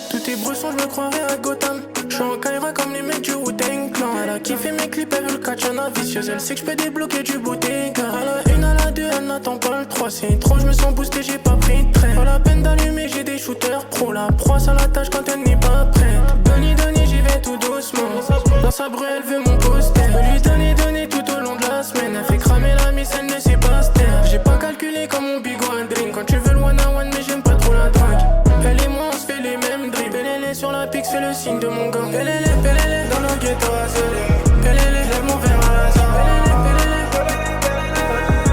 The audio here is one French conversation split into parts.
Tous tes bressons, je me croirais à Gotham. J'suis en Kaira comme les mecs du Wu-Tang Clan. Elle a kiffé mes clips, elle veut le katchana vicieuse. Elle sait que j'peux débloquer du boutique. À la une, à la deux, elle n'attend pas le 3. C'est trop, j'me sens boosté, j'ai pas pris de train. Pas la peine d'allumer, j'ai des shooters pro. La proie à la tâche quand elle n'est pas prête. Donnie, j'y vais tout doucement. Dans sa brue, elle veut mon poster. Je lui donner tout au long de la semaine. Elle fait cramer la miss, elle ne sait pas se taire. J'ai pas calculé comme mon big one drink. Quand tu veux le one on one, mais j'aime pas trop la drague. Elle et moi, on se fait les mêmes dribbles. Pelele sur la pix, fais le signe de mon gant. Pelele, dans nos ghettos isolés. Pelele, lève mon verre à la sang. Pelele,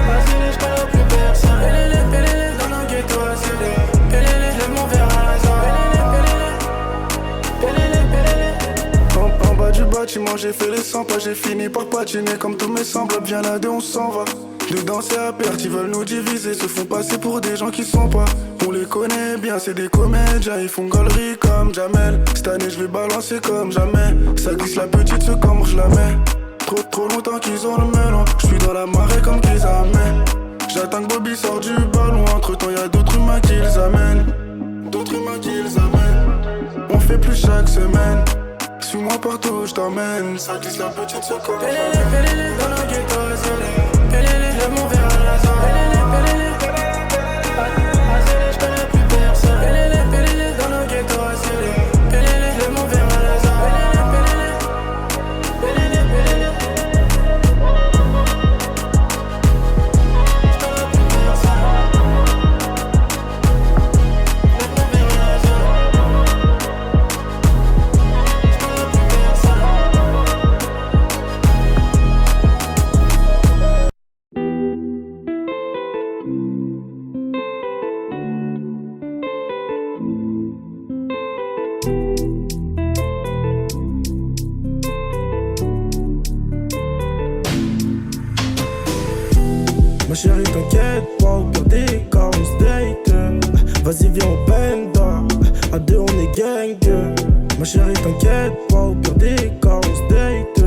vas-y, j'connais plus personne. Pelele, dans nos ghettos isolés. Pelele, lève mon verre à la sang. Pelele. En bas du bâtiment, j'ai fait les 100 pas, j'ai fini par patiner comme tous mes semblables. Viens là, on s'en va. Dedans c'est à perte, ils veulent nous diviser, se font passer pour des gens qui sont pas. On les connaît bien, c'est des comédiens, ils font galerie comme Jamel. Cette année je vais balancer comme jamais. Ça glisse la petite, ce comme je la mets. Trop longtemps qu'ils ont le melon. Je suis dans la marée comme qu'ils amènent. J'attends que Bobby sort du ballon. Entre temps y'a d'autres humains qui les amènent. D'autres humains qui les amènent. On fait plus chaque semaine. Suis-moi partout, je t'emmène. Ça glisse la petite, ce comme Pelele, dans nos ghettos isolés. Pelele, lève mon verre à la sang. Pelele, j'connais plus personne. Pelele, dans nos ghettos isolés. Pelele, lève mon verre à la sang. Pelele, j'connais plus personne. Lève mon verre à la sang. J'connais plus personne. Ma chérie t'inquiète pas, au pire des cas on se date. Vas-y viens on benda, à deux on est gang. Ma chérie t'inquiète pas, au pire des cas on se date.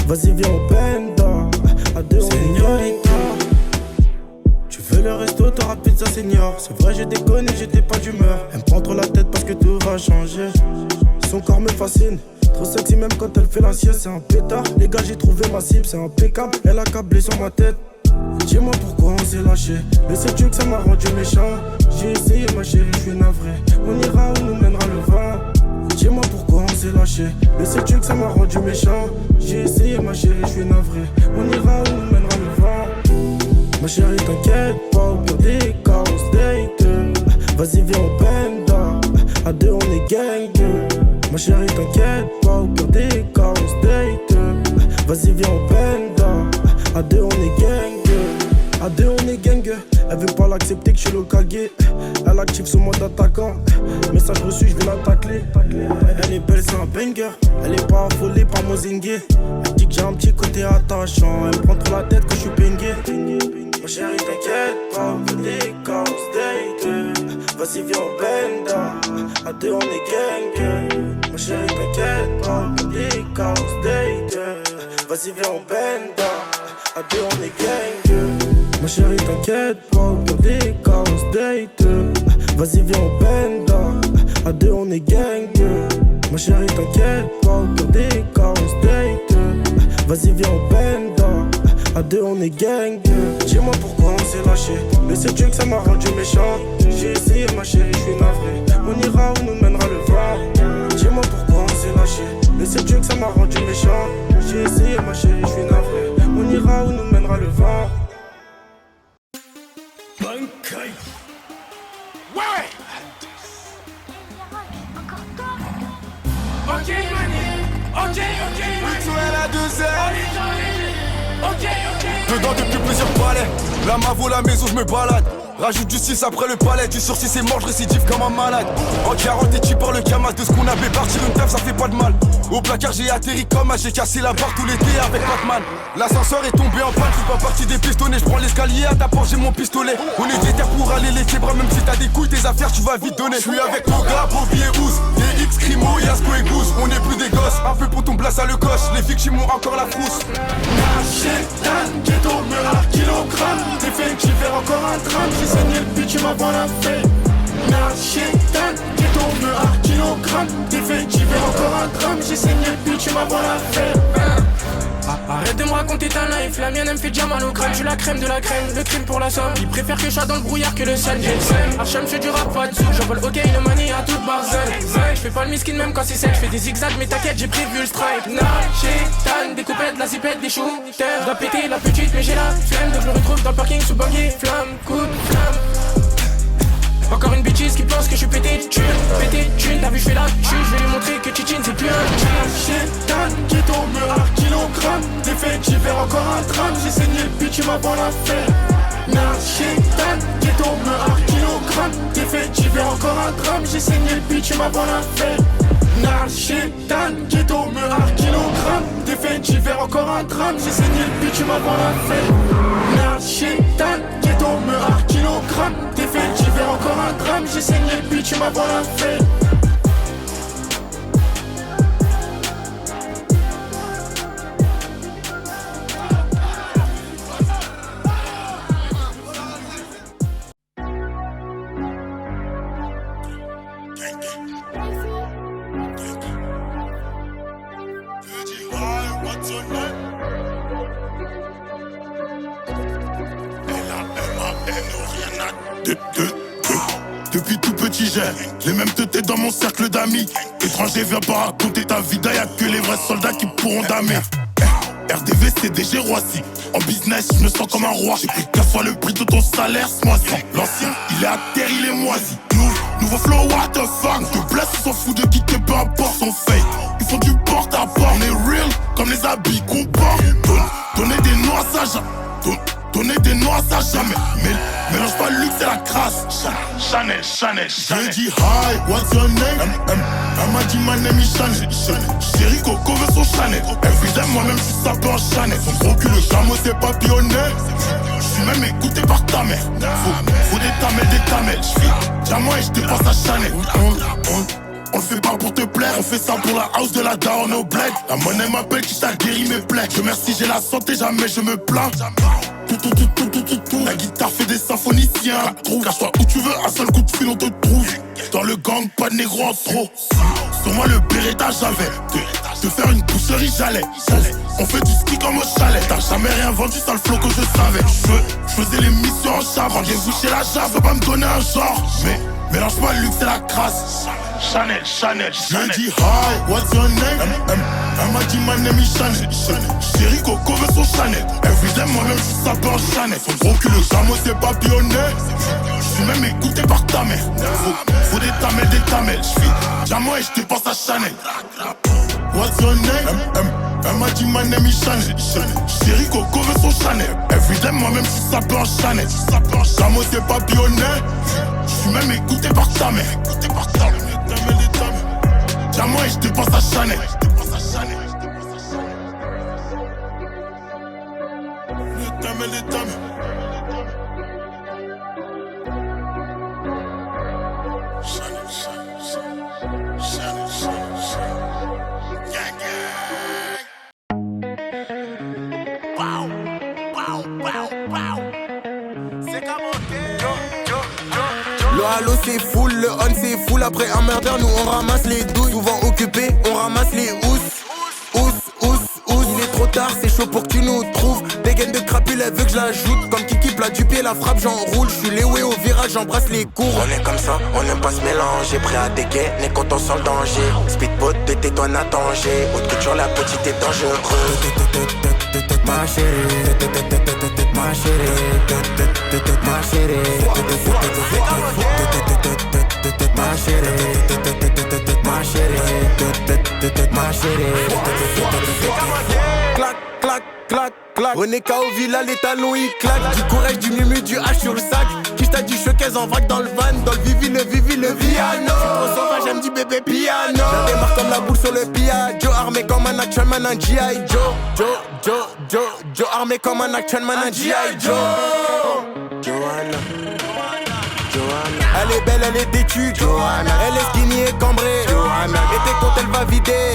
Vas-y viens on benda, à deux on est gang. Tu veux le resto, t'auras pizza senior. C'est vrai j'ai déconné, j'étais pas d'humeur. Elle me prend trop la tête parce que tout va changer. Son corps me fascine, trop sexy même quand elle fait la sieste. C'est un pétard, les gars j'ai trouvé ma cible, c'est impeccable. Elle a câblé sur ma tête. Dis-moi pourquoi on s'est lâché. Mais sais-tu que ça m'a rendu méchant? J'ai essayé ma chérie, je suis navré. On ira où nous mènera le vent. Dis-moi pourquoi on s'est lâché. Mais sais-tu que ça m'a rendu méchant? J'ai essayé ma chérie, je suis navré. On ira où nous mènera le vent. Ma chérie t'inquiète pas, au pire des cas on se date. Vas-y viens on benda, à deux on est gang. Ma chérie t'inquiète pas, au pire des cas on se date. Vas-y viens on benda, à deux on est gang. À deux on est gang. Elle veut pas l'accepter que je suis le Kage. Elle active son mode attaquant. Message reçu, je vais la tacler. Elle est belle, c'est un banger. Elle est pas affolée par mon zingué. Elle dit que j'ai un petit côté attachant. Elle me prend trop la tête quand je suis bengué. Ma chérie t'inquiète pas, on fait des cas, on se date. Vas-y viens on benda, à deux on est gang. Ma chérie t'inquiète pas, on fait des cas, on se date. Vas-y viens on benda, à deux on est gang. Ma chérie t'inquiète pas, au pire des cas on se date. Vas-y viens on benda, à deux on est gang. Ma chérie t'inquiète pas, au pire des cas on se date. Vas-y viens on benda, à deux on est gang. Dis-moi pourquoi on s'est lâché. Mais sais-tu que ça m'a rendu méchant? J'ai essayé ma chérie, je suis navré. On ira où nous mènera le vent. Dis-moi pourquoi on s'est lâché. Mais sais-tu que ça m'a rendu méchant? J'ai essayé ma chérie, je suis navré. On ira où nous mènera le vent. Ouais. Ok, dedans depuis plusieurs palais. La ma vaut la maison, je me balade. Rajoute du 6 après le palais. Du sursis c'est mort, je récidive comme un malade. En 40 et tu parles le camas. De ce qu'on avait partir une taf, ça fait pas de mal. Au placard j'ai atterri comme un, j'ai cassé la barre tout l'été avec Batman. L'ascenseur est tombé en panne, je suis pas parti des pistonnets. Je prends l'escalier, à ta porte j'ai mon pistolet. On est déter pour aller les bras, même si t'as des couilles, tes affaires tu vas vite donner. Je suis avec mon gars, Bobby et Ouz, des X crime On n'est plus des gosses, un peu pour ton blast à le coche. Les victimes ont encore la frousse. Shaitan, ghetto, meurtre, kilogramme. Définitive, encore un drame. J'ai saigné le bitume avant la fête. Shaitan, ghetto, meurtre, kilogramme. Définitive, encore un drame. J'ai saigné le bitume avant la fête. Arrête de me raconter ta life, la mienne elle me fait déjà mal au crâne. Je suis la crème de la crème, le crime pour la somme. Ils préfèrent que je sois dans le brouillard que le sel. Hacham, je fais du rap, pas dessous. J'envole ok, le money à toute barzel. Je fais pas le miskin même quand c'est sec. Je fais des zigzags, mais t'inquiète, j'ai prévu le strike. Shaitan, des coupettes, la zipette, des shooters. Je dois péter la petite, mais j'ai la flemme. Donc je me retrouve dans le parking sous banquier. Flamme, coup de flamme. Encore une bitches qui pense que je suis pété de thune. Pété de thune, t'as vu je fais la tue. Je vais lui montrer que Chichin c'est plus un Shaitan, ghetto, meurtre, kilogramme. Définitive, encore un drame. J'ai saigné le bitume avant la fête. Shaitan, ghetto, meurtre, kilogramme. Définitive, encore un drame. J'ai saigné le bitume avant la fête. Shaitan, ghetto, meurtre, kilogramme. Définitive, encore un drame. J'ai saigné le bitume avant la fête. Shaitan, ghetto, meurtre, kilogramme. Définitive, encore un drame. J'ai saigné le bitume avant la fête. Depuis tout petit j'ai les mêmes têtes dans mon cercle d'amis. Étranger viens pas raconter ta vie, y'a que les vrais soldats qui pourront damer. RDV CDG Roissy, en business je me sens comme un roi. J'ai pris 4 fois le prix de ton salaire ce mois-ci. L'ancien il est à terre, il est moisi. Nouveau flow what the fuck. On te blesse, on s'en fout de qui que peu importe son fake. Ils font du porte à porte, on est real comme les habits qu'on porte. Donner des noms à ça jamais. Donner des noms à ça jamais. Mais mélange pas le luxe et la crasse. Chanel. Je dis hi, what's your name? Elle m'a dit my name is Chanel. Chérie Coco veut son Chanel. Everyday moi-même je suis sapé en Chanel. Son gros cul le chameau c'est papillonné. Je suis même écouté par ta mère. Faut des tamels. Je suis diamant et je dépasse à Chanel. On le fait pas pour te plaire, on fait ça pour la house de la daronne au bled. La monnaie m'appelle qui t'a guéri mes plaies. Je merci, j'ai la santé, jamais je me plains. La guitare fait des symphoniciens. Cache-toi où tu veux, un seul coup de fil on te trouve. Dans le gang, pas de négro en trop. Sur moi le Beretta j'avais. De faire une boucherie j'allais. On fait du ski comme au chalet. T'as jamais rien vendu, ça le flow que je savais. Je faisais les missions en chave. Rendez-vous chez la jave, faut pas me donner un genre. Mais mélange pas le luxe et la crasse. Chanel. Je dis hi, what's your name? Elle m'a dit my name is Chanel. Chérie Coco veut son Chanel. Everyday moi-même je suis sapé en Chanel. Son gros cul le chameau c'est papillonné. Je suis même écouté par ta mère. Faut des tamels. Je suis diamant et je dépense à Chanel. What's your name? Elle m'a dit my name is Chanel. Chérie Coco veut son Chanel. Everyday moi-même je suis sapé en Chanel. Chameau c'est papillonné. Je suis même écouté par ta mère. Diamant et je dépense à Chanel. Les dames. Le halo c'est full, le on c'est full. Après un murder, nous on ramasse les douilles. Souvent occupés, on ramasse les housses. Il est trop tard, c'est chaud pour que tu nous trouves. Des gaines de crapule, elle veut que je l'ajoute. Comme Kiki plat du pied, la frappe, j'enroule. Je suis léoué au virage, j'embrasse les cours. On est comme ça, on n'aime pas se mélanger. Prêt à dégainer quand on sent le danger. Speedboat de tétoine à danger. Autre que sur la petite est dangereuse. Ma chérie, ma chérie, ma chérie, ma chérie. Clac, clac, clac, clac. On est KO Villa, les talons ils claquent. Du courage, du mumu, du H sur le sac. Qui t'a du showcase en vrac dans le van. Dans le vivi, le piano. Trop sauvage, elle me dit bébé piano. Je démarre comme la boule sur le piano. Armé comme un action man, un G.I. Joe, armé comme un action man, un G.I. Joe. Johanna. Elle est belle, elle est têtue, Johanna. Elle est skinny et cambrée, Johanna. Et t'es quand elle va vider,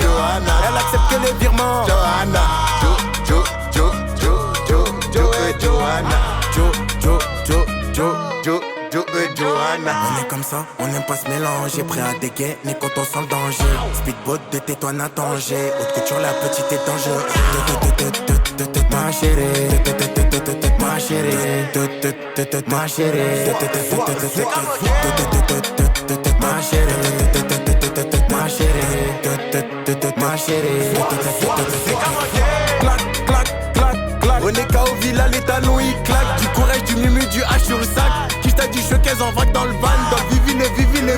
pas se mélanger, prêt à dégainer quand on sent le danger. Speedboat de tais-toi, Natanger. Autre que tu la petite est dangereuse. Ma chérie, ma chérie, ma chérie, ma chérie, ma chérie. Clac, clac, clac, clac. On est KO Villa, les talons ils claquent. Du courage, du mumu, du H sur le sac. Qui t'a dit showcase en vague dans le van. Dans Vivine,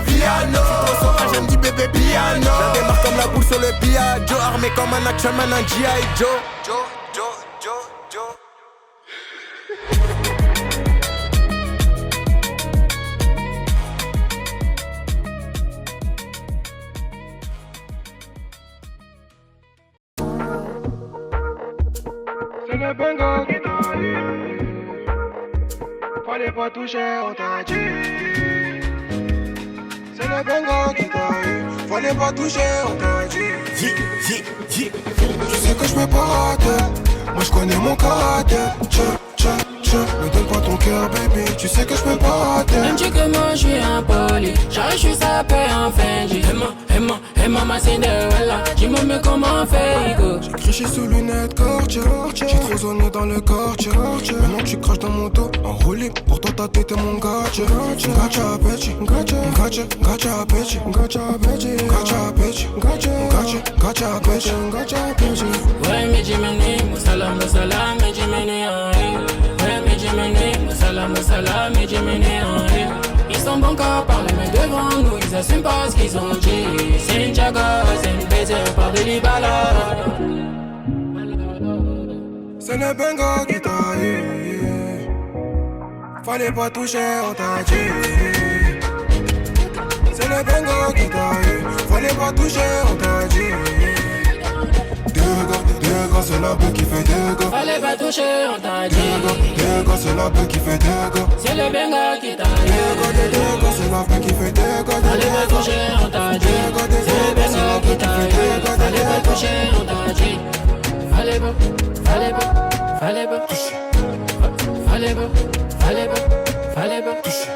Viano. Trop sauvage, elle me dit bébé piano. Je démarre comme la boule sur le piano. Armé comme un action man, un G.I. Joe. C'est le bingo qui t'a eu. Fallait pas toucher, on t'a dit. C'est le bingo qui t'a eu. Fallait pas toucher, on t'a dit. Tu sais que je peux pas rater. Moi je connais mon caractère. Me donne pas ton cœur, baby. Tu sais que je peux pas rater. Même tu que moi je suis impoli. J'arrive, je suis sapé en Fendi. Emma, ma Cinderella. Dis-moi mais comment faire, go. J'ai criché sous lunettes, Cartier. J'ai trop zoné dans le quartier. Maintenant tu craches dans mon dos, enroulé. Pourtant ta tête est mon gadget. Gacha petit, gacha petit, gacha petit. Ouais, mais Jiminy, Moussala, mais Jiminy, ouais, mais Jiminy, Moussala, mais Jiminy, ils sont bons qu'à parler, mais devant nous, ils assument pas ce qu'ils ont dit. C'est une jaga, c'est une baiser par de l'Ibala. C'est le bingo qui t'a eu. Fallait pas toucher, on t'a dit. C'est le bingo qui t'a eu. Fallait pas toucher, on t'a dit. Deux gars, c'est la beuh qui fait deux gars. Fallait pas toucher, on t'a dit. Deux gars, c'est la beuh qui fait deux gars. C'est le benga qui t'a eu. Deux gars, c'est la beuh qui fait deux gars. Fallait pas toucher, on t'a dit. C'est le benga qui t'a eu. Fallait pas toucher, on t'a dit. Fallait pas toucher. Fallait pas toucher.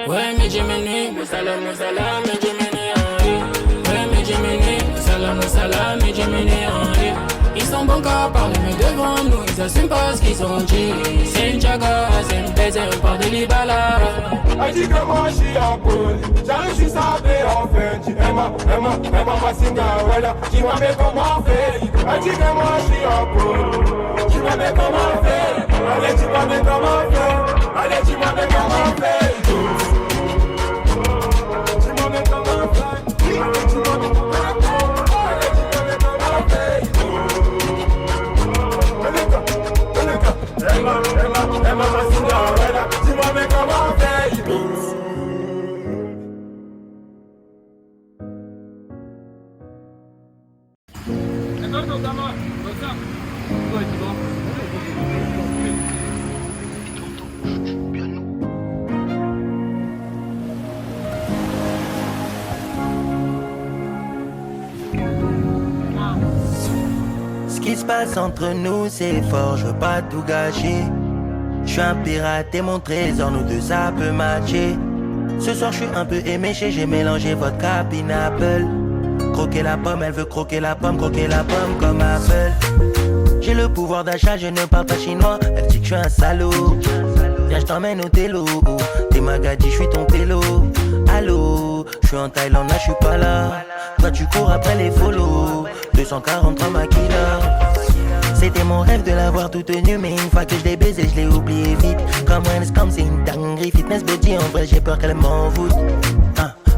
Ouais, mais Jiminy, Moussala, mais Jiminy, ouais, mais Jiminy, Moussala, mais Jiminy, ils sont bons qu'à parler, mais devant nous, ils assument pas ce qu'ils ont dit. C'est une jaga, c'est une baiser, on part de l'Ibala. Elle dit que moi je suis en pôle. J'arrive, je suis sapé en Fendi. Emma, ma Cinderella. Dis-moi mais comment faire. Elle dit que moi je suis en pôle. Dis-moi mais comment faire. Allez, dis-moi mais comment faire. Allez, dis-moi mais comment faire. Dis-moi mais comment faire. Dis-moi mais comment faire. Allez, dis-moi mais comment faire. Emma, ma Cinderella. Dis-moi mais comment faire. Ce qui se passe entre nous c'est fort, je veux pas tout gâcher. Je suis un pirate et mon trésor, nous deux ça peut matcher. Ce soir je suis un peu éméché, j'ai mélangé vodka pineapple. Croquer la pomme, elle veut croquer la pomme comme Apple. J'ai le pouvoir d'achat, je ne parle pas chinois. Elle dit que je suis un salaud. Viens, je t'emmène au télo. T'es Magadie, je suis ton télo. Allô, je suis en Thaïlande, là je suis pas là. Toi tu cours après les follow. 243 maquila. C'était mon rêve de l'avoir toute nue, mais une fois que je l'ai baisé, je l'ai oublié vite. Comme comme c'est une dinguerie. Fitness body, en vrai j'ai peur qu'elle m'en voûte.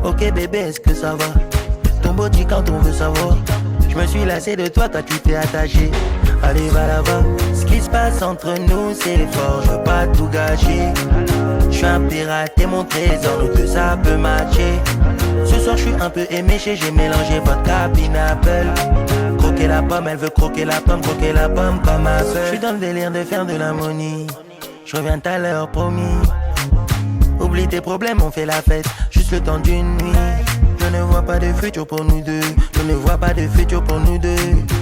Ok bébé, est-ce que ça va? Ton body quand on veut savoir. Je me suis lassé de toi, toi tu t'es attaché. Allez va là-bas. Ce qui se passe entre nous c'est fort, je veux pas tout gâcher. Je suis un pirate et mon trésor, nous deux ça peut matcher. Ce soir je suis un peu éméché, j'ai mélangé vodka pineapple. Croquer la pomme, elle veut croquer la pomme comme ma soeur. Je suis dans le délire de faire de l'harmonie. Je reviens tout à l'heure promis. Oublie tes problèmes, on fait la fête, juste le temps d'une nuit. je ne vois pas de futur pour nous deux. Je ne vois pas de futur pour nous deux.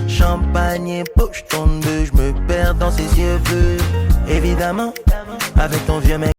Champagne et poche tombe, je me perds dans ses yeux bleus. Évidemment, avec ton vieux mec